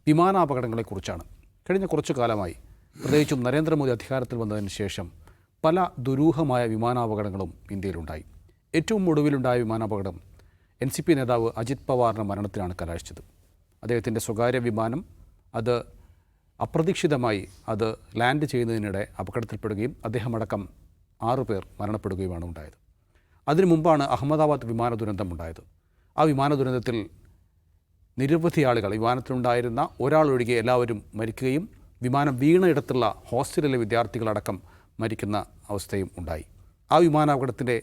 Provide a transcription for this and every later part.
വിമാനാപകടങ്ങളെക്കുറിച്ചാണ്. കഴിഞ്ഞ കുറച്ചു കാലമായി, പ്രത്യേകിച്ചും നരേന്ദ്രമോദി അധികാരത്തിൽ വന്നതിന് ശേഷം പല ദുരൂഹമായ വിമാനാപകടങ്ങളും ഇന്ത്യയിലുണ്ടായി. ഏറ്റവും ഒടുവിലുണ്ടായ വിമാനാപകടം NCP നേതാവ് അജിത് പവാറിൻ്റെ മരണത്തിലാണ് കലാശിച്ചത്. അദ്ദേഹത്തിൻ്റെ സ്വകാര്യ വിമാനം അത് അപ്രതീക്ഷിതമായി അത് ലാൻഡ് ചെയ്യുന്നതിനിടെ അപകടത്തിൽപ്പെടുകയും അദ്ദേഹമടക്കം 6 പേർ മരണപ്പെടുകയുമാണ് ഉണ്ടായത്. അതിനു മുമ്പാണ് അഹമ്മദാബാദ് വിമാന ദുരന്തം ഉണ്ടായത്. ആ വിമാന ദുരന്തത്തിൽ നിരവധി ആളുകൾ, വിമാനത്തിലുണ്ടായിരുന്ന ഒരാളൊഴികെ എല്ലാവരും മരിക്കുകയും വിമാനം വീണയിടത്തുള്ള ഹോസ്റ്റലിലെ വിദ്യാർത്ഥികളടക്കം മരിക്കുന്ന അവസ്ഥയും ഉണ്ടായി. ആ വിമാനാപകടത്തിൻ്റെ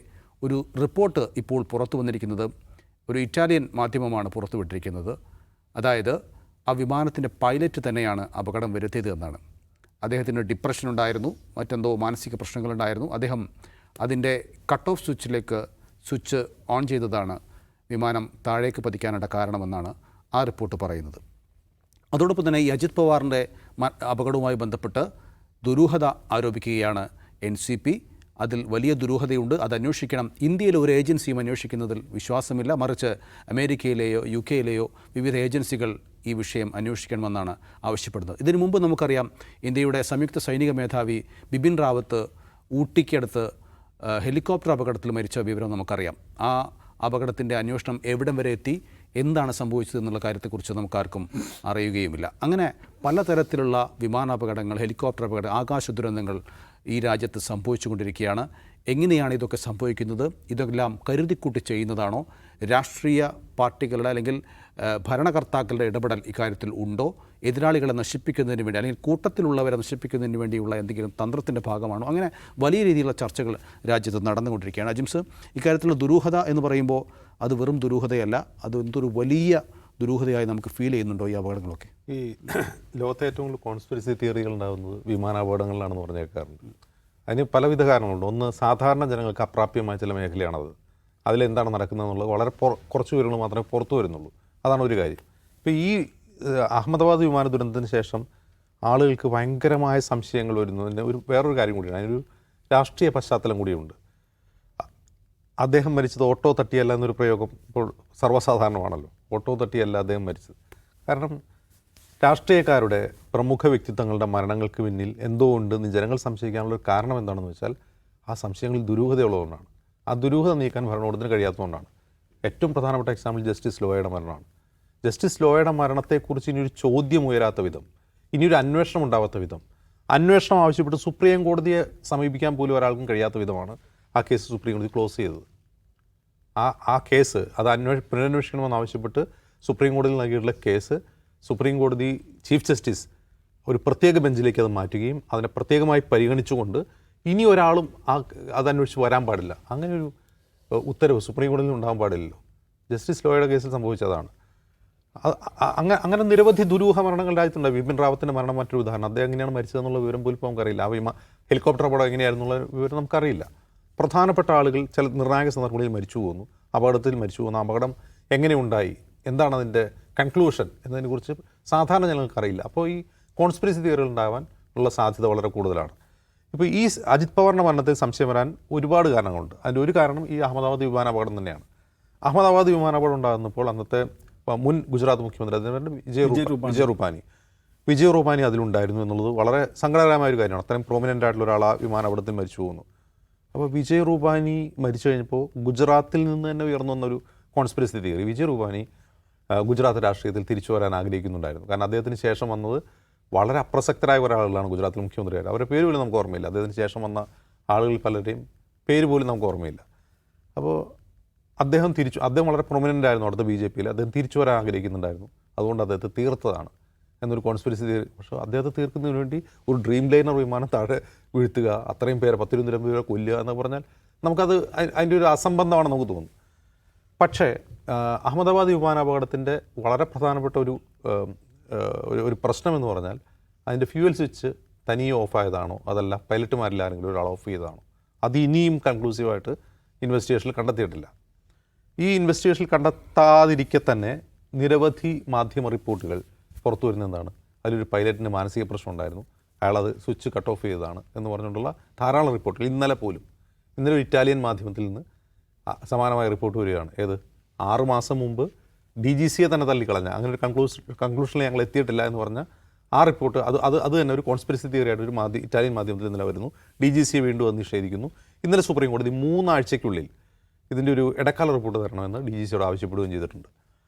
ഒരു റിപ്പോർട്ട് ഇപ്പോൾ പുറത്തു വന്നിരിക്കുന്നത് ഒരു ഇറ്റാലിയൻ മാധ്യമമാണ് പുറത്തുവിട്ടിരിക്കുന്നത്. അതായത് ആ വിമാനത്തിൻ്റെ പൈലറ്റ് തന്നെയാണ് അപകടം വരുത്തിയത് എന്നാണ്. അദ്ദേഹത്തിന് ഡിപ്രഷൻ ഉണ്ടായിരുന്നു, മറ്റെന്തോ മാനസിക പ്രശ്നങ്ങളുണ്ടായിരുന്നു. അദ്ദേഹം അതിൻ്റെ കട്ട് ഓഫ് സ്വിച്ച് ഓൺ ചെയ്തതാണ് വിമാനം താഴേക്ക് പതിക്കാനുള്ള കാരണമെന്നാണ് ആ റിപ്പോർട്ട് പറയുന്നത്. അതോടൊപ്പം തന്നെ ഈ അജിത് പവാറിൻ്റെ അപകടവുമായി ബന്ധപ്പെട്ട് ദുരൂഹത ആരോപിക്കുകയാണ് NCP. അതിൽ വലിയ ദുരൂഹതയുണ്ട്, അത് അന്വേഷിക്കണം. ഇന്ത്യയിലെ ഒരു ഏജൻസിയും അന്വേഷിക്കുന്നതിൽ വിശ്വാസമില്ല, മറിച്ച് അമേരിക്കയിലെയോ UK-യിലെയോ വിവിധ ഏജൻസികൾ ഈ വിഷയം അന്വേഷിക്കണമെന്നാണ് ആവശ്യപ്പെടുന്നത്. ഇതിനു മുമ്പ് നമുക്കറിയാം, ഇന്ത്യയുടെ സംയുക്ത സൈനിക മേധാവി ബിപിൻ റാവത്ത് ഊട്ടിക്കടുത്ത് ഹെലികോപ്റ്റർ അപകടത്തിൽ മരിച്ച വിവരം നമുക്കറിയാം. ആ അപകടത്തിൻ്റെ അന്വേഷണം എവിടം വരെ എത്തി, എന്താണ് സംഭവിച്ചത് എന്നുള്ള കാര്യത്തെക്കുറിച്ച് നമുക്കാർക്കും അറിയുകയുമില്ല. അങ്ങനെ പലതരത്തിലുള്ള വിമാനാപകടങ്ങൾ, ഹെലികോപ്റ്റർ അപകടം, ആകാശ ദുരന്തങ്ങൾ ഈ രാജ്യത്ത് സംഭവിച്ചുകൊണ്ടിരിക്കുകയാണ്. എങ്ങനെയാണ് ഇതൊക്കെ സംഭവിക്കുന്നത്? ഇതെല്ലാം കരുതിക്കൂട്ടി ചെയ്യുന്നതാണോ? രാഷ്ട്രീയ പാർട്ടികളുടെ അല്ലെങ്കിൽ ഭരണകർത്താക്കളുടെ ഇടപെടൽ ഇക്കാര്യത്തിൽ ഉണ്ടോ? എതിരാളികളെ നശിപ്പിക്കുന്നതിന് വേണ്ടി അല്ലെങ്കിൽ കൂട്ടത്തിലുള്ളവരെ നശിപ്പിക്കുന്നതിന് വേണ്ടിയുള്ള എന്തെങ്കിലും തന്ത്രത്തിൻ്റെ ഭാഗമാണോ? അങ്ങനെ വലിയ രീതിയിലുള്ള ചർച്ചകൾ രാജ്യത്ത് നടന്നുകൊണ്ടിരിക്കുകയാണ്. അജിംസ്, ഇക്കാര്യത്തിലുള്ള ദുരൂഹത എന്ന് പറയുമ്പോൾ അത് വെറും ദുരൂഹതയല്ല, അത് എന്തൊരു വലിയ ദുരൂഹതയായി നമുക്ക് ഫീൽ ചെയ്യുന്നുണ്ടോ ഈ അപകടങ്ങളൊക്കെ? ഈ ലോകത്തെ ഏറ്റവും കൂടുതൽ കോൺസ്പിറസി തിയറികൾ ഉണ്ടാകുന്നത് വിമാനാപകടങ്ങളിലാണെന്ന് പറഞ്ഞു കേൾക്കാറുണ്ട്. അതിന് പലവിധ കാരണങ്ങളുണ്ട്. ഒന്ന്, സാധാരണ ജനങ്ങൾക്ക് അപ്രാപ്യമായ ചില മേഖലയാണത്. അതിലെന്താണ് നടക്കുന്നതെന്നുള്ളത് വളരെ കുറച്ച് വിവരങ്ങൾ മാത്രമേ പുറത്തു വരുന്നുള്ളൂ. അതാണ് ഒരു കാര്യം. ഇപ്പോൾ ഈ അഹമ്മദാബാദ് വിമാന ദുരന്തത്തിന് ശേഷം ആളുകൾക്ക് ഭയങ്കരമായ സംശയങ്ങൾ വരുന്നതിൻ്റെ വേറൊരു കാര്യം കൂടിയാണ്. അതിനൊരു രാഷ്ട്രീയ പശ്ചാത്തലം കൂടിയുണ്ട്. അദ്ദേഹം മരിച്ചത് ഓട്ടോ തട്ടിയല്ല എന്നൊരു പ്രയോഗം ഇപ്പോൾ സർവ്വസാധാരണമാണല്ലോ. ഓട്ടോ തട്ടിയല്ല അദ്ദേഹം മരിച്ചത്. കാരണം രാഷ്ട്രീയക്കാരുടെ പ്രമുഖ വ്യക്തിത്വങ്ങളുടെ മരണങ്ങൾക്ക് പിന്നിൽ എന്തോ ഉണ്ടെന്ന് ജനങ്ങൾ സംശയിക്കാനുള്ളൊരു കാരണം എന്താണെന്ന് വെച്ചാൽ ആ സംശയങ്ങളിൽ ദുരൂഹതയുള്ളതുകൊണ്ടാണ്. ആ ദുരൂഹത നീക്കാൻ ഭരണകൂടത്തിന് കഴിയാത്തതുകൊണ്ടാണ്. ഏറ്റവും പ്രധാനപ്പെട്ട എക്സാമ്പിൾ ജസ്റ്റിസ് ലോയയുടെ മരണമാണ്. ജസ്റ്റിസ് ലോയയുടെ മരണത്തെക്കുറിച്ച് ഇനിയൊരു ചോദ്യം ഉയരാത്ത വിധം, ഇനിയൊരു അന്വേഷണം ഉണ്ടാവാത്ത വിധം, അന്വേഷണം ആവശ്യപ്പെട്ട് സുപ്രീം കോടതിയെ സമീപിക്കാൻ പോലും ഒരാൾക്കും കഴിയാത്ത വിധമാണ് ആ കേസ് സുപ്രീം കോടതി ക്ലോസ് ചെയ്തത്. ആ കേസ് അത് പുനരന്വേഷിക്കണമെന്ന് ആവശ്യപ്പെട്ട് സുപ്രീം കോടതിയിൽ നൽകിയിട്ടുള്ള കേസ് സുപ്രീം കോടതി ചീഫ് ജസ്റ്റിസ് ഒരു പ്രത്യേക ബെഞ്ചിലേക്ക് അത് മാറ്റുകയും അതിനെ പ്രത്യേകമായി പരിഗണിച്ചുകൊണ്ട് ഇനി ഒരാളും അതന്വേഷിച്ച് വരാൻ പാടില്ല, അങ്ങനെയൊരു ഉത്തരവ് സുപ്രീം കോടതിയിൽ ഉണ്ടാകാൻ പാടില്ലല്ലോ. ജസ്റ്റിസ് ലോയയുടെ കേസിൽ സംഭവിച്ചതാണ്. അങ്ങനെ നിരവധി ദുരൂഹ മരണങ്ങൾ രാജ്യത്തുണ്ട്. ബിപിൻ റാവത്തിൻ്റെ മരണം മറ്റൊരു ഉദാഹരണം. അദ്ദേഹം എങ്ങനെയാണ് മരിച്ചതെന്നുള്ള വിവരം പോലും നമുക്കറിയില്ല. ഹെലികോപ്റ്റർ അപകടം എങ്ങനെയായിരുന്നുള്ള വിവരം നമുക്കറിയില്ല. പ്രധാനപ്പെട്ട ആളുകൾ ചില നിർണായക സന്ദർഭങ്ങളിൽ മരിച്ചു പോകുന്നു, അപകടത്തിൽ മരിച്ചു പോകുന്നു. അപകടം എങ്ങനെ ഉണ്ടായി, എന്താണ് അതിൻ്റെ കൺക്ലൂഷൻ എന്നതിനെക്കുറിച്ച് സാധാരണ ജനങ്ങൾക്കറിയില്ല. അപ്പോൾ ഈ കോൺസ്പിറസി തിയറികൾ ഉണ്ടാവാൻ ഉള്ള സാധ്യത വളരെ കൂടുതലാണ്. ഇപ്പോൾ ഈ അജിത് പവാറിൻ്റെ മരണത്തിൽ സംശയം വരാൻ ഒരുപാട് കാരണങ്ങളുണ്ട്. അതിൻ്റെ ഒരു കാരണം ഈ അഹമ്മദാബാദ് വിമാനാപകടം തന്നെയാണ്. അഹമ്മദാബാദ് വിമാനാപകടം ഉണ്ടാകുന്നപ്പോൾ അന്നത്തെ മുൻ ഗുജറാത്ത് മുഖ്യമന്ത്രി അതിൻ്റെ വിജയ് റൂപാനി അതിലുണ്ടായിരുന്നു എന്നുള്ളത് വളരെ സങ്കടകരമായ ഒരു കാര്യമാണ്. അത്രയും പ്രോമിനൻ്റ് ആയിട്ടുള്ള ഒരാൾ ആ വിമാനാപകടത്തിൽ മരിച്ചു പോകുന്നു. അപ്പോൾ വിജയ് റൂപാനി മരിച്ചു കഴിഞ്ഞപ്പോൾ ഗുജറാത്തിൽ നിന്ന് തന്നെ ഉയർന്നു വന്നൊരു കോൺസ്പിറസി തിയറി, വിജയ് റൂപാനി ഗുജറാത്ത് രാഷ്ട്രീയത്തിൽ തിരിച്ചു വരാൻ ആഗ്രഹിക്കുന്നുണ്ടായിരുന്നു. കാരണം അദ്ദേഹത്തിന് ശേഷം വന്നത് വളരെ അപ്രസക്തരായ ഒരാളുകളാണ് ഗുജറാത്തിൽ മുഖ്യമന്ത്രിയായിട്ട്. അവരുടെ പേര് പോലും നമുക്ക് ഓർമ്മയില്ല. അദ്ദേഹത്തിന് ശേഷം വന്ന ആളുകൾ പലരുടെയും പേര് പോലും നമുക്ക് ഓർമ്മയില്ല. അപ്പോൾ അദ്ദേഹം വളരെ പ്രൊമിനൻ്റ് ആയിരുന്നു അവിടുത്തെ BJP-യിൽ. അദ്ദേഹം തിരിച്ചു വരാൻ ആഗ്രഹിക്കുന്നുണ്ടായിരുന്നു. അതുകൊണ്ട് അദ്ദേഹത്തെ തീർത്തതാണ് എന്നൊരു കോൺസ്പിറസി തിയറി. പക്ഷേ അദ്ദേഹത്തെ തീർക്കുന്നതിന് വേണ്ടി ഒരു ഡ്രീം ലൈനർ വിമാനം താഴെ വീഴ്ത്തുക, അത്രയും പേരെ 10-20 പേരെ കൊല്ലുക എന്ന് പറഞ്ഞാൽ നമുക്കത് അതിൻ്റെ ഒരു അസംബന്ധമാണെന്ന് നമുക്ക് തോന്നുന്നു. പക്ഷേ അഹമ്മദാബാദ് വിമാനാപകടത്തിൻ്റെ വളരെ പ്രധാനപ്പെട്ട ഒരു പ്രശ്നമെന്ന് പറഞ്ഞാൽ അതിൻ്റെ ഫ്യൂവൽ സ്വിച്ച് തനിയെ ഓഫായതാണോ അതല്ല പൈലറ്റുമാരിൽ ആരെങ്കിലും ഒരാൾ ഓഫ് ചെയ്തതാണോ, അത് ഇനിയും കൺക്ലൂസീവായിട്ട് ഇൻവെസ്റ്റിഗേഷനിൽ കണ്ടെത്തിയിട്ടില്ല. ഈ ഇൻവെസ്റ്റിഗേഷനിൽ കണ്ടെത്താതിരിക്കെ തന്നെ നിരവധി മാധ്യമ റിപ്പോർട്ടുകൾ പുറത്തു വരുന്നതാണ്. അതിലൊരു പൈലറ്റിന് മാനസിക പ്രശ്നം ഉണ്ടായിരുന്നു, അയാളത് സ്വിച്ച് കട്ട് ഓഫ് ചെയ്തതാണ് എന്ന് പറഞ്ഞുകൊണ്ടുള്ള ധാരാളം റിപ്പോർട്ടുകൾ. ഇന്നലെ ഒരു ഇറ്റാലിയൻ മാധ്യമത്തിൽ നിന്ന് സമാനമായ റിപ്പോർട്ട് വരികയാണ്. 6 മാസം മുമ്പ് DGCയെ തന്നെ തള്ളിക്കളഞ്ഞ, അങ്ങനെ ഒരു കൺക്ലൂഷനിൽ ഞങ്ങൾ എത്തിയിട്ടില്ല എന്ന് പറഞ്ഞ ആ റിപ്പോർട്ട് അത് തന്നെ ഒരു കോൺസ്പിറസി തിയറിയായിട്ട് ഒരു ഇറ്റാലിയൻ മാധ്യമത്തിൽ ഇന്നലെ വരുന്നു. DGCയെ വീണ്ടും അത് നിഷേധിക്കുന്നു. ഇന്നലെ സുപ്രീം കോടതി 3 ആഴ്ചയ്ക്കുള്ളിൽ ഇതിൻ്റെ ഒരു ഇടക്കാല റിപ്പോർട്ട് തരണമെന്ന് DGCയോട് ആവശ്യപ്പെടുകയും ചെയ്തിട്ടുണ്ട്.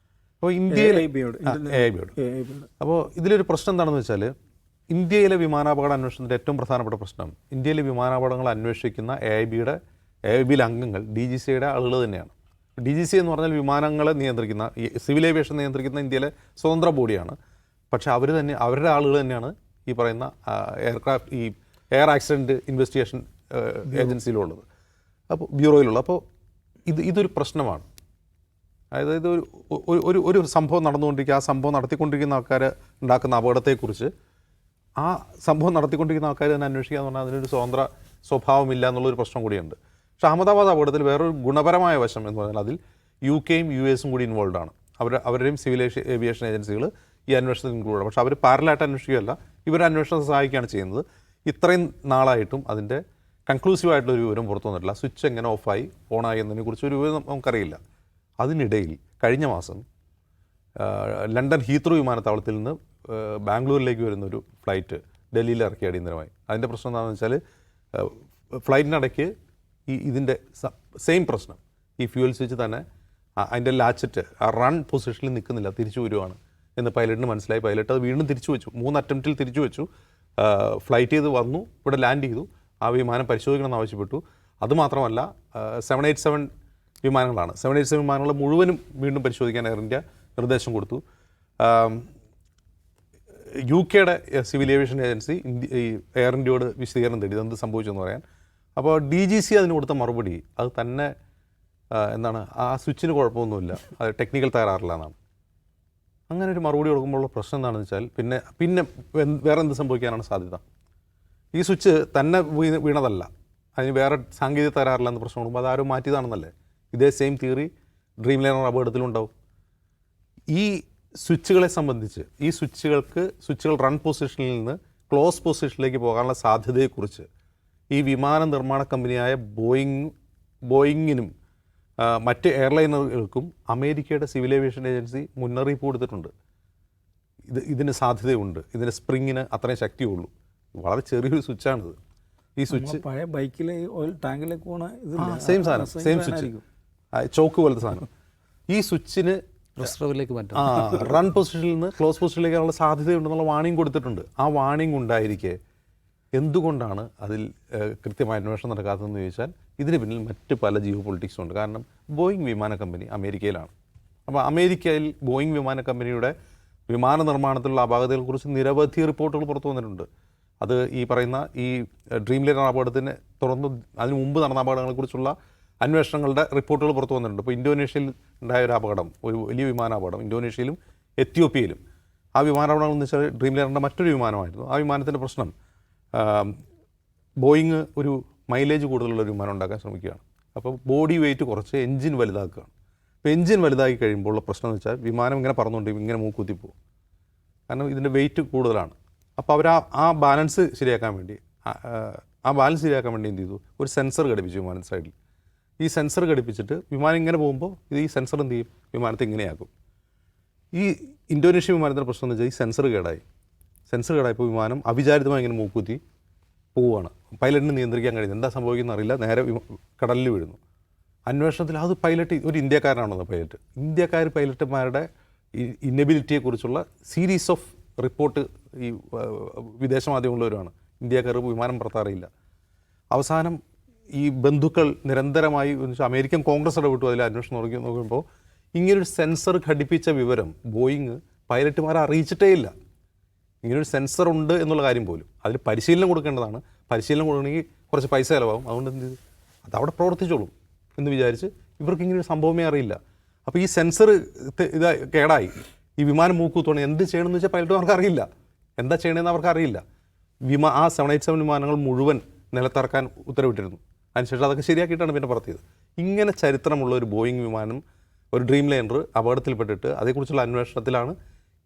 അപ്പോൾ ഇന്ത്യയിലെ AIBയോട്. അപ്പോൾ ഇതിലൊരു പ്രശ്നം എന്താണെന്ന് വെച്ചാൽ, ഇന്ത്യയിലെ വിമാനാപകട അന്വേഷണത്തിൻ്റെ ഏറ്റവും പ്രധാനപ്പെട്ട പ്രശ്നം, ഇന്ത്യയിലെ വിമാനാപകടങ്ങൾ അന്വേഷിക്കുന്ന AIBയിലെ അംഗങ്ങൾ DGCയുടെ ആളുകൾ തന്നെയാണ്. DGC എന്ന് പറഞ്ഞാൽ വിമാനങ്ങളെ നിയന്ത്രിക്കുന്ന, സിവിൽ ഏവിയേഷൻ നിയന്ത്രിക്കുന്ന ഇന്ത്യയിലെ സ്വതന്ത്ര ബോഡിയാണ്. പക്ഷേ അവരുടെ ആളുകൾ തന്നെയാണ് ഈ പറയുന്ന ഈ എയർ ആക്സിഡൻറ്റ് ഇൻവെസ്റ്റിഗേഷൻ ഏജൻസിയിലുള്ളത്, അപ്പോൾ ബ്യൂറോയിലുള്ളത്. അപ്പോൾ ഇതൊരു പ്രശ്നമാണ്. അതായത് ഒരു സംഭവം നടന്നുകൊണ്ടിരിക്കുക, ആ സംഭവം നടത്തിക്കൊണ്ടിരിക്കുന്ന ആൾക്കാർ ഉണ്ടാക്കുന്ന അപകടത്തെക്കുറിച്ച് ആ സംഭവം നടത്തിക്കൊണ്ടിരിക്കുന്ന ആൾക്കാർ തന്നെ അന്വേഷിക്കുക എന്ന് പറഞ്ഞാൽ അതിനൊരു സ്വതന്ത്ര സ്വഭാവമില്ല എന്നുള്ളൊരു പ്രശ്നം കൂടിയുണ്ട്. പക്ഷേ അഹമ്മദാബാദ് അപകടത്തിൽ വേറൊരു ഗുണപരമായ വശം എന്ന് പറഞ്ഞാൽ അതിൽ UK-യും US-ഉം കൂടി ഇൻവോൾവ് ആണ്. അവരുടെയും സിവിൽ ഏവിയേഷൻ ഏജൻസികൾ ഈ അന്വേഷണത്തിൽ ഇൻക്ലൂഡ്. പക്ഷേ അവർ പാരലായിട്ട് അന്വേഷിക്കുകയല്ല, ഇവരെ അന്വേഷണത്തെ സഹായിക്കുകയാണ് ചെയ്യുന്നത്. ഇത്രയും നാളായിട്ടും അതിൻ്റെ കൺക്ലൂസീവായിട്ടുള്ളൊരു വിവരം പുറത്തു വന്നിട്ടില്ല. സ്വിച്ച് എങ്ങനെ ഓഫായി ഓണായി എന്നതിനെക്കുറിച്ച് ഒരു വിവരം നമുക്കറിയില്ല. അതിനിടയിൽ കഴിഞ്ഞ മാസം ലണ്ടൻ ഹീത്രൂ വിമാനത്താവളത്തിൽ നിന്ന് ബാംഗ്ലൂരിലേക്ക് വരുന്നൊരു ഫ്ലൈറ്റ് ഡൽഹിയിൽ ഇറക്കി അടിയന്തരമായി. അതിൻ്റെ പ്രശ്നം എന്താണെന്ന് വെച്ചാൽ, ഫ്ലൈറ്റിനിടയ്ക്ക് ഇതിൻ്റെ സെയിം പ്രശ്നം, ഈ ഫ്യൂൽ സ്വിച്ച് തന്നെ അതിൻ്റെ ലാച്ചറ്റ് ആ റൺ പൊസിഷനിൽ നിൽക്കുന്നില്ല, തിരിച്ചു വരുവാണ് എന്ന് പൈലറ്റിന് മനസ്സിലായി. പൈലറ്റ് അത് വീണ്ടും തിരിച്ചു വെച്ചു, 3 അറ്റംപ്റ്റിൽ തിരിച്ചു വെച്ചു. ഫ്ലൈറ്റ് ചെയ്ത് വന്നു, ഇവിടെ ലാൻഡ് ചെയ്തു. ആ വിമാനം പരിശോധിക്കണമെന്ന് ആവശ്യപ്പെട്ടു. അതുമാത്രമല്ല 787 വിമാനങ്ങളാണ്, 787 വിമാനങ്ങൾ മുഴുവനും വീണ്ടും പരിശോധിക്കാൻ എയർ ഇന്ത്യ നിർദ്ദേശം കൊടുത്തു. UK-യുടെ സിവിൽ ഏവിയേഷൻ ഏജൻസി ഈ എയർ ഇന്ത്യയോട് വിശദീകരണം തേടി എന്ത് സംഭവിച്ചെന്ന് പറയാൻ. അപ്പോൾ DGC അതിന് കൊടുത്ത മറുപടി അത് തന്നെ എന്താണ്, ആ സ്വിച്ചിന് കുഴപ്പമൊന്നുമില്ല, അത് ടെക്നിക്കൽ തകരാറില്ല എന്നാണ്. അങ്ങനെ ഒരു മറുപടി കൊടുക്കുമ്പോഴുള്ള പ്രശ്നം എന്താണെന്ന് വെച്ചാൽ, പിന്നെ വേറെ എന്ത് സംഭവിക്കാനാണ് സാധ്യത? ഈ സ്വിച്ച് തന്നെ വീണതല്ല, അതിന് വേറെ സാങ്കേതിക തകരാറില്ല എന്ന് പ്രശ്നം കൊടുക്കുമ്പോൾ അതാരും മാറ്റിയതാണെന്നല്ലേ? ഇതേ സെയിം തിയറി ഡ്രീം ലൈനർ അപകടത്തിലുണ്ടാവും. ഈ സ്വിച്ചുകളെ സംബന്ധിച്ച്, ഈ സ്വിച്ചുകൾ റൺ പൊസിഷനിൽ നിന്ന് ക്ലോസ് പൊസിഷനിലേക്ക് പോകാനുള്ള സാധ്യതയെക്കുറിച്ച് ഈ വിമാന നിർമ്മാണ കമ്പനിയായ ബോയിങ്ങിനും മറ്റ് എയർലൈനുകൾക്കും അമേരിക്കയുടെ സിവിൽ ഏവിയേഷൻ ഏജൻസി മുന്നറിയിപ്പ് കൊടുത്തിട്ടുണ്ട്. ഇതിന് സാധ്യതയുണ്ട്, ഇതിൻ്റെ സ്പ്രിങ്ങിന് അത്രയും ശക്തിയുള്ളൂ. വളരെ ചെറിയൊരു സ്വിച്ചാണിത്. ഈ സ്വിച്ച് പഴയ ബൈക്കിൽ ഓയിൽ ടാങ്കിലേക്ക് പോണ സെയിം സാധനം, സെയിം സ്വിച്ച്, ചോക്ക് പോലത്തെ സാധനം. ഈ സ്വിച്ചിന് റിസർവിലേക്ക് മാറ്റാം, റൺ പൊസിഷനിൽ നിന്ന് ക്ലോസ് പൊസിഷനിലേക്കുള്ള സാധ്യതയുണ്ടെന്നുള്ള വാണിംഗ് കൊടുത്തിട്ടുണ്ട്. ആ വാണിംഗ് ഉണ്ടായിരിക്കെ എന്തുകൊണ്ടാണ് അതിൽ കൃത്യമായ അന്വേഷണം നടക്കാത്തതെന്ന് ചോദിച്ചാൽ, ഇതിന് പിന്നിൽ മറ്റ് പല ജിയോ പൊളിറ്റിക്സും ഉണ്ട്. കാരണം ബോയിങ് വിമാന കമ്പനി അമേരിക്കയിലാണ്. അപ്പോൾ അമേരിക്കയിൽ ബോയിങ് വിമാന കമ്പനിയുടെ വിമാന നിർമ്മാണത്തിലുള്ള അപാകതകളെക്കുറിച്ച് നിരവധി റിപ്പോർട്ടുകൾ പുറത്തു വന്നിട്ടുണ്ട്. അത് ഈ പറയുന്ന ഈ ഡ്രീം ലൈനർ അപകടത്തിന് തുടർന്ന് അതിന് മുമ്പ് നടന്ന അപകടങ്ങളെക്കുറിച്ചുള്ള അന്വേഷണങ്ങളുടെ റിപ്പോർട്ടുകൾ പുറത്തു വന്നിട്ടുണ്ട്. ഇപ്പോൾ ഇന്തോനേഷ്യയിൽ ഉണ്ടായ ഒരു അപകടം, ഒരു വലിയ വിമാനാപകടം ഇന്തോനേഷ്യയിലും എത്യോപ്യയിലും. ആ വിമാനാപകടങ്ങൾ എന്ന് വെച്ചാൽ ഡ്രീം ലൈനറിൻ്റെ മറ്റൊരു വിമാനമായിരുന്നു. ആ വിമാനത്തിൻ്റെ പ്രശ്നം, ബോയിങ് ഒരു മൈലേജ് കൂടുതലുള്ള ഒരു വിമാനം ഉണ്ടാക്കാൻ ശ്രമിക്കുകയാണ്. അപ്പോൾ ബോഡി വെയിറ്റ് കുറച്ച് എൻജിൻ വലുതാക്കുകയാണ്. അപ്പോൾ എൻജിൻ വലുതാക്കി കഴിയുമ്പോൾ ഉള്ള പ്രശ്നം എന്ന് വെച്ചാൽ വിമാനം ഇങ്ങനെ പറന്നുകൊണ്ട് ഇങ്ങനെ മൂക്കുത്തിപ്പോവും, കാരണം ഇതിൻ്റെ വെയിറ്റ് കൂടുതലാണ്. അപ്പോൾ അവർ ആ ബാലൻസ് ശരിയാക്കാൻ വേണ്ടി എന്ത് ചെയ്തു, ഒരു സെൻസർ ഘടിപ്പിച്ചു വിമാനത്തിൻ്റെ സൈഡിൽ. ഈ സെൻസർ ഘടിപ്പിച്ചിട്ട് വിമാനം ഇങ്ങനെ പോകുമ്പോൾ ഈ സെൻസർ എന്ത് ചെയ്യും, വിമാനത്തെ ഇങ്ങനെയാക്കും. ഈ ഇന്തോനേഷ്യ വിമാനത്തിൻ്റെ പ്രശ്നം എന്ന് വെച്ചാൽ ഈ സെൻസർ കേടായപ്പോൾ വിമാനം അവിചാരിതമായി ഇങ്ങനെ മൂക്കുത്തി പോവുകയാണ്. പൈലറ്റിന് നിയന്ത്രിക്കാൻ കഴിയുന്നത്, എന്താ സംഭവിക്കുന്നത് അറിയില്ല, നേരെ കടലിൽ വീഴുന്നു. അന്വേഷണത്തിൽ അത് പൈലറ്റ് ഒരു ഇന്ത്യക്കാരനാണെന്ന് പൈലറ്റുമാരുടെ ഇന്നബിലിറ്റിയെക്കുറിച്ചുള്ള സീരീസ് ഓഫ് റിപ്പോർട്ട് ഈ വിദേശ മാധ്യമങ്ങളുള്ളവരാണ്. ഇന്ത്യക്കാർ വിമാനം പറത്താറിയില്ല. അവസാനം ഈ ബന്ധുക്കൾ നിരന്തരമായി അമേരിക്കൻ കോൺഗ്രസ് ഇടപെട്ടു അതിൽ അന്വേഷണം നോക്കുമ്പോൾ ഇങ്ങനൊരു സെൻസർ ഘടിപ്പിച്ച വിവരം ബോയിങ് പൈലറ്റുമാരെ അറിയിച്ചിട്ടേ ഇല്ല. ഇങ്ങനൊരു സെൻസർ ഉണ്ട് എന്നുള്ള കാര്യം പോലും. അതിൽ പരിശീലനം കൊടുക്കേണ്ടതാണ്. പരിശീലനം കൊടുക്കണമെങ്കിൽ കുറച്ച് പൈസ ചിലവാകും. അതുകൊണ്ട് എന്ത് ചെയ്തു, അതവിടെ പ്രവർത്തിച്ചോളും എന്ന് വിചാരിച്ച് ഇവർക്ക് ഇങ്ങനൊരു സംഭവമേ അറിയില്ല. അപ്പോൾ ഈ സെൻസർ കേടായി, ഈ വിമാനം മൂക്കുത്തോണം എന്ത് ചെയ്യണമെന്ന് വെച്ചാൽ പൈലറ്റുമാർക്ക് അറിയില്ല, എന്താ ചെയ്യണമെന്ന് അവർക്ക് അറിയില്ല. ആ 787 വിമാനങ്ങൾ മുഴുവൻ നിലത്തിറക്കാൻ ഉത്തരവിട്ടിരുന്നു. അതിനുശേഷം അതൊക്കെ ശരിയാക്കിയിട്ടാണ് പിന്നെ പറത്തിയത്. ഇങ്ങനെ ചരിത്രമുള്ള ഒരു ബോയിങ് വിമാനം, ഒരു ഡ്രീം ലൈനർ അപകടത്തിൽപ്പെട്ടിട്ട് അതേക്കുറിച്ചുള്ള അന്വേഷണത്തിലാണ്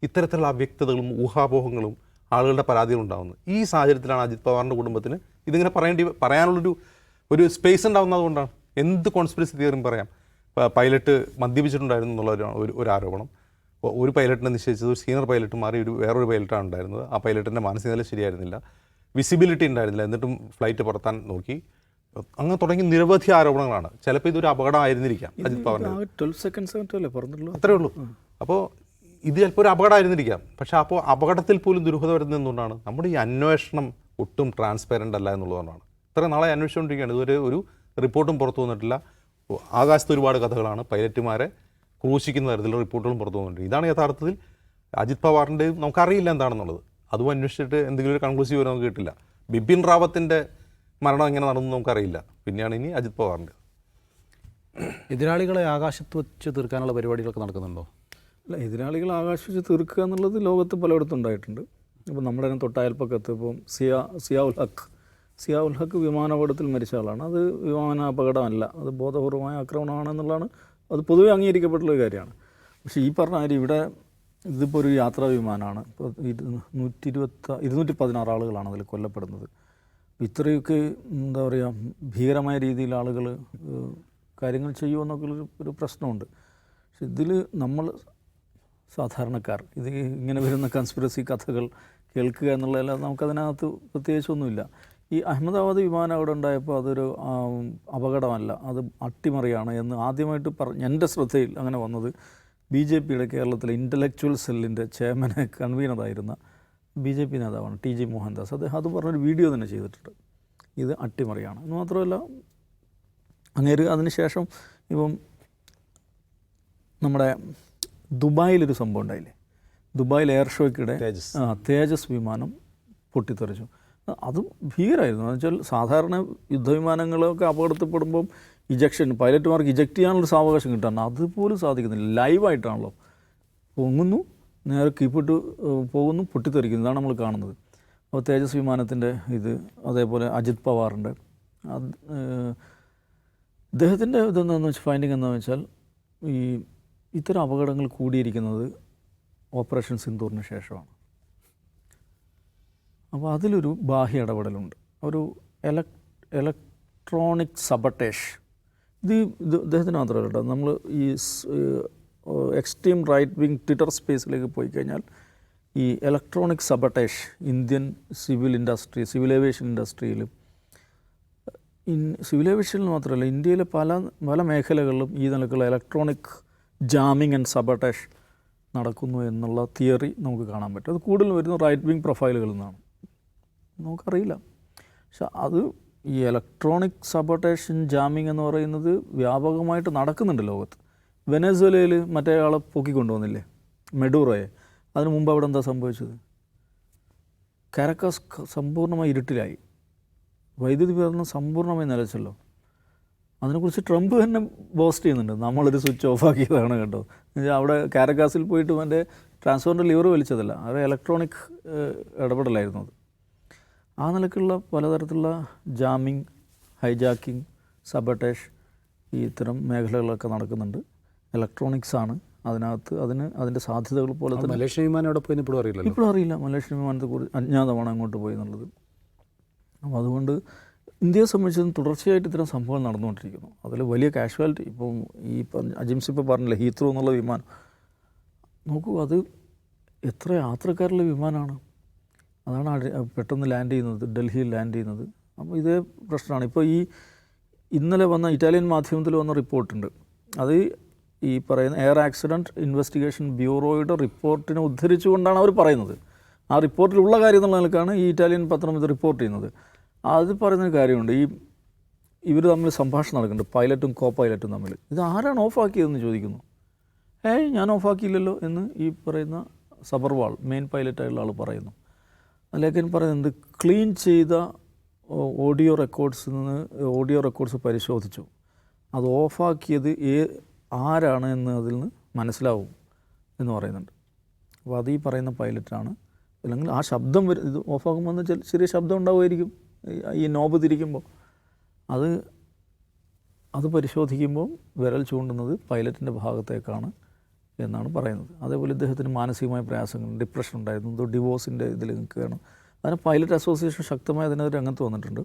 ഇത്തരത്തിലുള്ള അവ്യക്തതകളും ഊഹാപോഹങ്ങളും ആളുകളുടെ പരാതികൾ ഉണ്ടാകുന്നത്. ഈ സാഹചര്യത്തിലാണ് അജിത് പവാറിൻ്റെ കുടുംബത്തിന് ഇതിങ്ങനെ പറയാനുള്ളൊരു സ്പേസ് ഉണ്ടാകുന്നതുകൊണ്ടാണ്. എന്ത് കോൺസ്പിറസി തിയറിയും പറയാം. പൈലറ്റ് മദ്യപിച്ചിട്ടുണ്ടായിരുന്നു എന്നുള്ള ഒരു ആരോപണം. ഒരു പൈലറ്റിനെ നിശ്ചയിച്ചത് ഒരു സീനിയർ പൈലറ്റ് മാറി വേറൊരു പൈലറ്റാണ് ഉണ്ടായിരുന്നത്. ആ പൈലറ്റിൻ്റെ മാനസിക നില ശരിയായിരുന്നില്ല, വിസിബിലിറ്റി ഉണ്ടായിരുന്നില്ല, എന്നിട്ടും ഫ്ലൈറ്റ് പറത്താൻ നോക്കി. അങ്ങനെ തുടങ്ങി നിരവധി ആരോപണങ്ങളാണ്. ചിലപ്പോൾ ഇതൊരു അപകടമായിരുന്നിരിക്കാം അജിത് പവാറിൻ്റെ. 12 സെക്കൻഡ്സ് അല്ലേ പറഞ്ഞുള്ളൂ, അത്രേ ഉള്ളൂ. അപ്പോൾ ഇത് ചിലപ്പോൾ ഒരു അപകടമായിരുന്നിരിക്കാം. പക്ഷേ അപ്പോൾ അപകടത്തിൽ പോലും ദുരൂഹത വരുന്നത് എന്തുകൊണ്ടാണ്? നമ്മുടെ ഈ അന്വേഷണം ഒട്ടും ട്രാൻസ്പെറൻ്റ് അല്ല എന്നുള്ളതുകൊണ്ടാണ്. ഇത്രയും നാളെ അന്വേഷിച്ചുകൊണ്ടിരിക്കുകയാണ്, ഇതുവരെ ഒരു റിപ്പോർട്ടും പുറത്തു വന്നിട്ടില്ല. ആകാശത്ത് ഒരുപാട് കഥകളാണ്, പൈലറ്റുമാരെ ക്രൂശിക്കുന്ന തരത്തിലുള്ള റിപ്പോർട്ടുകളും പുറത്തു വന്നിട്ടുണ്ട്. ഇതാണ് യഥാർത്ഥത്തിൽ അജിത് പവാറിൻ്റെയും നമുക്കറിയില്ല എന്താണെന്നുള്ളത്. അതും അന്വേഷിച്ചിട്ട് എന്തെങ്കിലും ഒരു കൺക്ലൂസീവ് നമുക്ക് കിട്ടില്ല. ബിപിൻ റാവത്തിൻ്റെ മരണം എങ്ങനെ നടന്നു നമുക്കറിയില്ല. പിന്നെയാണ് ഇനി അജിത് പവാറിൻ്റെ. എതിരാളികളെ ആകാശത്ത് വെച്ച് തീർക്കാനുള്ള പരിപാടികളൊക്കെ നടക്കുന്നുണ്ടോ? അല്ല, എതിരാളികൾ ആകാശിച്ച് തീർക്കുക എന്നുള്ളത് ലോകത്ത് പലയിടത്തും ഉണ്ടായിട്ടുണ്ട്. ഇപ്പോൾ നമ്മുടെ തന്നെ തൊട്ടയൽപ്പക്കത്ത് ഇപ്പം സിയാ ഉൽ ഹക്ക് വിമാനാപകടത്തിൽ മരിച്ച ആളാണ്. അത് വിമാന അപകടമല്ല, അത് ബോധപൂർവമായ ആക്രമണമാണെന്നുള്ളതാണ് അത് പൊതുവെ അംഗീകരിക്കപ്പെട്ടുള്ള കാര്യമാണ്. പക്ഷേ ഈ പറഞ്ഞ കാര്യം ഇവിടെ ഇതിപ്പോൾ ഒരു യാത്രാ വിമാനമാണ്. ഇപ്പോൾ 216 ആളുകളാണ് അതിൽ കൊല്ലപ്പെടുന്നത്. ഇത്രയൊക്കെ എന്താ പറയുക, ഭീകരമായ രീതിയിൽ ആളുകൾ കാര്യങ്ങൾ ചെയ്യുമെന്നൊക്കെ ഒരു പ്രശ്നമുണ്ട്. പക്ഷെ ഇതിൽ നമ്മൾ സാധാരണക്കാർ ഇത് ഇങ്ങനെ വരുന്ന കൺസ്പിറസി കഥകൾ കേൾക്കുക എന്നുള്ളതല്ലാതെ നമുക്കതിനകത്ത് പ്രത്യേകിച്ചൊന്നുമില്ല. ഈ അഹമ്മദാബാദ് വിമാനം അവിടെ ഉണ്ടായപ്പോൾ അതൊരു അപകടമല്ല, അത് അട്ടിമറിയാണ് എന്ന് ആദ്യമായിട്ട് എൻ്റെ ശ്രദ്ധയിൽ അങ്ങനെ വന്നത് BJPയുടെ കേരളത്തിലെ ഇൻ്റലക്ച്വൽ സെല്ലിൻ്റെ ചെയർമാനെ കൺവീനറായിരുന്ന BJP നേതാവാണ് TG മോഹൻദാസ്. അദ്ദേഹം അത് പറഞ്ഞൊരു വീഡിയോ തന്നെ ചെയ്തിട്ടുണ്ട്, ഇത് അട്ടിമറിയാണ് എന്ന്. മാത്രമല്ല അങ്ങേര് അതിനുശേഷം ഇപ്പം നമ്മുടെ ദുബായിലൊരു സംഭവം ഉണ്ടായില്ലേ, ദുബായിൽ എയർ ഷോയ്ക്കിടെ തേജസ് വിമാനം പൊട്ടിത്തെറിച്ചു. അത് ഭീകരമായിരുന്നു. എന്ന് വെച്ചാൽ സാധാരണ യുദ്ധവിമാനങ്ങളൊക്കെ അപകടത്തിൽപ്പെടുമ്പം ഇജക്ഷൻ, പൈലറ്റുമാർക്ക് ഇജക്റ്റ് ചെയ്യാനുള്ളൊരു സാവകാശം കിട്ടാറുണ്ട്. അതുപോലും സാധിക്കുന്നില്ല. ലൈവായിട്ടാണല്ലോ, പൊങ്ങുന്നു, നേരെ കീപ്പിട്ട് പോകുന്നു, പൊട്ടിത്തെറിക്കുന്നു. ഇതാണ് നമ്മൾ കാണുന്നത്. അപ്പോൾ തേജസ് വിമാനത്തിൻ്റെ ഇത്, അതേപോലെ അജിത് പവാറിൻ്റെ അദ്ദേഹത്തിൻ്റെ ഇതെന്താണെന്ന് വെച്ചാൽ ഫൈൻഡിങ് എന്താണെന്ന് വെച്ചാൽ ഈ ഇത്തരം അപകടങ്ങൾ കൂടിയിരിക്കുന്നത് ഓപ്പറേഷൻ സിന്ദൂറിന് ശേഷമാണ്. അപ്പോൾ അതിലൊരു ബാഹ്യ ഇടപെടലുണ്ട്, ഒരു ഇലക്ട്രോണിക് സബട്ടേഷ്. ഇത് ഇദ്ദേഹത്തിന് മാത്രമല്ല കേട്ടോ. നമ്മൾ ഈ എക്സ്ട്രീം റൈറ്റ് വിങ് ട്വിറ്റർ സ്പേസിലേക്ക് പോയി കഴിഞ്ഞാൽ ഈ electronic sabotage Indian civil aviation ഇൻഡസ്ട്രിയിലും സിവിൽ ഏവിയേഷനിൽ മാത്രമല്ല ഇന്ത്യയിലെ പല മേഖലകളിലും ഈ നിലക്കുള്ള ഇലക്ട്രോണിക് ജാമിങ് ആൻഡ് സബട്ടേഷ് നടക്കുന്നു എന്നുള്ള തിയറി നമുക്ക് കാണാൻ പറ്റും. അത് കൂടുതലും വരുന്ന റൈറ്റ് വിങ് പ്രൊഫൈലുകളിൽ നിന്നാണ്, നമുക്കറിയില്ല. പക്ഷെ അത് ഈ ഇലക്ട്രോണിക് സബോട്ടേഷൻ ജാമിങ് എന്ന് പറയുന്നത് വ്യാപകമായിട്ട് നടക്കുന്നുണ്ട് ലോകത്ത്. വെനസ്വേലയിൽ മറ്റേ ആളെ പൊക്കിക്കൊണ്ടുവന്നില്ലേ, മെഡൂറോയെ. അതിനു മുമ്പ് അവിടെ എന്താ സംഭവിച്ചത്? കാരക്കാസ് സമ്പൂർണ്ണമായി ഇരുട്ടിലായി, വൈദ്യുതി വിതരണം സമ്പൂർണ്ണമായി നിലച്ചല്ലോ. അതിനെക്കുറിച്ച് ട്രംപ് തന്നെ ബോസ്റ്റ് ചെയ്യുന്നുണ്ട്, നമ്മളൊരു സ്വിച്ച് ഓഫ് ആക്കിയതാണ് കേട്ടോ. അവിടെ കാരക്കാസിൽ പോയിട്ട് എൻ്റെ ട്രാൻസ്ഫോറിൻ്റെ ലിവർ വലിച്ചതല്ല, അത് ഇലക്ട്രോണിക് ഇടപെടലായിരുന്നു അത്. ആ നിലക്കുള്ള പലതരത്തിലുള്ള ജാമിങ്, ഹൈജാക്കിങ്, സബട്ടേഷ്, ഈ ഇത്തരം മേഖലകളൊക്കെ നടക്കുന്നുണ്ട്. ഇലക്ട്രോണിക്സാണ് അതിനകത്ത്, അതിൻ്റെ സാധ്യതകൾ പോലെ തന്നെ. മലേഷ്യൻ വിമാനം അവിടെ പോയി ഇപ്പോഴും അറിയില്ല. ഇപ്പോഴും അറിയില്ല മലേഷ്യൻ വിമാനത്തെക്കുറിച്ച്, അജ്ഞാതമാണ് അങ്ങോട്ട് പോയി എന്നുള്ളത്. അപ്പോൾ അതുകൊണ്ട് ഇന്ത്യയെ സംബന്ധിച്ചും തുടർച്ചയായിട്ട് ഇത്തരം സംഭവങ്ങൾ നടന്നുകൊണ്ടിരിക്കുന്നു. അതിൽ വലിയ കാഷ്വാലിറ്റി, ഇപ്പം ഈ അജിംസ് ഇപ്പോൾ പറഞ്ഞില്ലേ ഹീത്രോ എന്നുള്ള വിമാനം നോക്കൂ, അത് എത്ര യാത്രക്കാരുള്ള വിമാനമാണ്. അതാണ് പെട്ടെന്ന് ലാൻഡ് ചെയ്യുന്നത്, ഡൽഹിയിൽ ലാൻഡ് ചെയ്യുന്നത്. അപ്പോൾ ഇതേ പ്രശ്നമാണ്. ഇപ്പോൾ ഇന്നലെ വന്ന ഇറ്റാലിയൻ മാധ്യമത്തിൽ വന്ന റിപ്പോർട്ടുണ്ട്, അത് ഈ പറയുന്ന എയർ ആക്സിഡൻറ്റ് ഇൻവെസ്റ്റിഗേഷൻ ബ്യൂറോയുടെ റിപ്പോർട്ടിനെ ഉദ്ധരിച്ചുകൊണ്ടാണ് അവർ പറയുന്നത്. ആ റിപ്പോർട്ടിലുള്ള കാര്യം എന്നുള്ള നിലക്കാണ് ഈ ഇറ്റാലിയൻ പത്രം ഇത് റിപ്പോർട്ട് ചെയ്യുന്നത്. അത് പറയുന്നൊരു കാര്യമുണ്ട്, ഇവർ തമ്മിൽ സംഭാഷണം നടക്കുന്നുണ്ട്, പൈലറ്റും കോ പൈലറ്റും തമ്മിൽ. ഇത് ആരാണ് ഓഫാക്കിയതെന്ന് ചോദിക്കുന്നു. ഞാൻ ഓഫാക്കിയില്ലല്ലോ എന്ന് ഈ പറയുന്ന സബർവാൾ മെയിൻ പൈലറ്റായുള്ള ആൾ പറയുന്നു. അതിലേക്ക് പറയുന്നത് ക്ലീൻ ചെയ്ത ഓഡിയോ റെക്കോർഡ്സ് പരിശോധിച്ചു, അത് ഓഫാക്കിയത് ആരാണ് എന്ന് അതിൽ നിന്ന് മനസ്സിലാവും എന്ന് പറയുന്നുണ്ട്. അപ്പോൾ അത് ഈ പറയുന്ന പൈലറ്റാണ്. അല്ലെങ്കിൽ ആ ശബ്ദം ഇത് ഓഫാക്കുമ്പോൾ ചെറിയ ശബ്ദം ഉണ്ടാവുമായിരിക്കും ഈ നോബ് തിരിക്കുമ്പോൾ. അത് പരിശോധിക്കുമ്പോൾ വിരൽ ചൂണ്ടുന്നത് പൈലറ്റിൻ്റെ ഭാഗത്തേക്കാണ് എന്നാണ് പറയുന്നത്. അതേപോലെ ഇദ്ദേഹത്തിന് മാനസികമായ പ്രയാസങ്ങൾ, ഡിപ്രഷൻ ഉണ്ടായിരുന്നു, ഡിവോഴ്സിൻ്റെ ഇതിൽ നിൽക്കുകയാണ്. അതിന് പൈലറ്റ് അസോസിയേഷൻ ശക്തമായി അതിനെതിരെ രംഗത്ത് വന്നിട്ടുണ്ട്.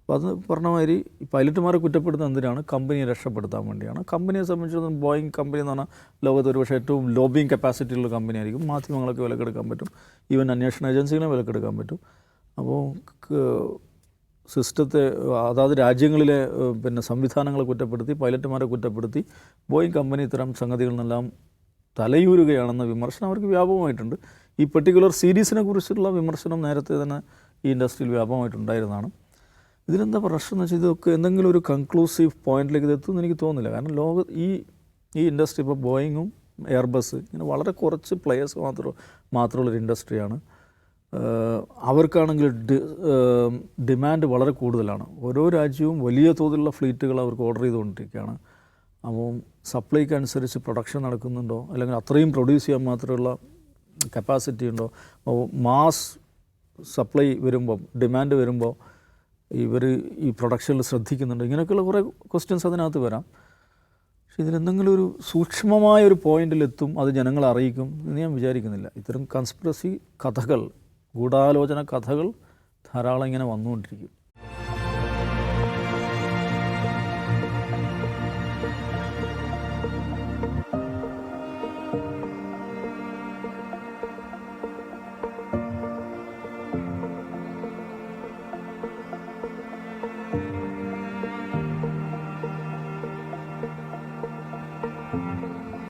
അപ്പോൾ അത് പറഞ്ഞ മാതിരി ഈ പൈലറ്റുമാരെ കുറ്റപ്പെടുത്തുന്നത് എന്തിനാണ്? കമ്പനിയെ രക്ഷപ്പെടുത്താൻ വേണ്ടിയാണ്. കമ്പനിയെ സംബന്ധിച്ചിടത്തോളം ബോയിങ് കമ്പനി എന്ന് പറഞ്ഞാൽ ലോകത്ത് ഒരുപക്ഷെ ഏറ്റവും ലോബിങ് കപ്പാസിറ്റി ഉള്ള കമ്പനി ആയിരിക്കും. മാധ്യമങ്ങളൊക്കെ വിലക്കെടുക്കാൻ പറ്റും, ഈവൻ അന്വേഷണ ഏജൻസികളെ വിലക്കെടുക്കാൻ പറ്റും. അപ്പോൾ സിസ്റ്റത്തെ അതാത് രാജ്യങ്ങളിലെ പിന്നെ സംവിധാനങ്ങളെ കുറ്റപ്പെടുത്തി, പൈലറ്റുമാരെ കുറ്റപ്പെടുത്തി ബോയിങ് കമ്പനി ഇത്തരം സംഗതികളിൽ നിന്നെല്ലാം തലയൂരുകയാണെന്ന വിമർശനം അവർക്ക് വ്യാപകമായിട്ടുണ്ട്. ഈ പെർട്ടിക്കുലർ സീരീസിനെ കുറിച്ചുള്ള വിമർശനം നേരത്തെ തന്നെ ഈ ഇൻഡസ്ട്രിയിൽ വ്യാപകമായിട്ടുണ്ടായിരുന്നതാണ്. ഇതിലെന്താ പ്രശ്നം എന്ന് വെച്ചാൽ ഇതൊക്കെ എന്തെങ്കിലും ഒരു കൺക്ലൂസീവ് പോയിന്റിലേക്ക് ഇത് എത്തുമെന്ന് എനിക്ക് തോന്നുന്നില്ല. കാരണം ഈ ഇൻഡസ്ട്രി ഇപ്പോൾ ബോയിങ്ങും എയർബസ് ഇങ്ങനെ വളരെ കുറച്ച് പ്ലെയേഴ്സ് മാത്രമുള്ളൊരു ഇൻഡസ്ട്രിയാണ്. അവർക്കാണെങ്കിൽ ഡിമാൻഡ് വളരെ കൂടുതലാണ്. ഓരോ രാജ്യവും വലിയ തോതിലുള്ള ഫ്ലീറ്റുകൾ അവർക്ക് ഓർഡർ ചെയ്തുകൊണ്ടിരിക്കുകയാണ്. അപ്പോൾ സപ്ലൈക്ക് അനുസരിച്ച് പ്രൊഡക്ഷൻ നടക്കുന്നുണ്ടോ, അല്ലെങ്കിൽ അത്രയും പ്രൊഡ്യൂസ് ചെയ്യാൻ മാത്രമുള്ള കപ്പാസിറ്റി ഉണ്ടോ? മാസ് സപ്ലൈ വരുമ്പോൾ, ഡിമാൻഡ് വരുമ്പോൾ ഇവർ ഈ പ്രൊഡക്ഷനിൽ ശ്രദ്ധിക്കുന്നുണ്ട്? ഇങ്ങനെയൊക്കെയുള്ള കുറേ ക്വസ്റ്റ്യൻസ് അതിനകത്ത് വരാം. പക്ഷേ ഇതിലെന്തെങ്കിലും ഒരു സൂക്ഷ്മമായ ഒരു പോയിന്റിലെത്തും, അത് ജനങ്ങളെ അറിയിക്കും എന്ന് ഞാൻ വിചാരിക്കുന്നില്ല. ഇത്തരം കൺസ്പിറസി കഥകൾ, ഗൂഢാലോചന കഥകൾ ധാരാളം ഇങ്ങനെ വന്നുകൊണ്ടിരിക്കും.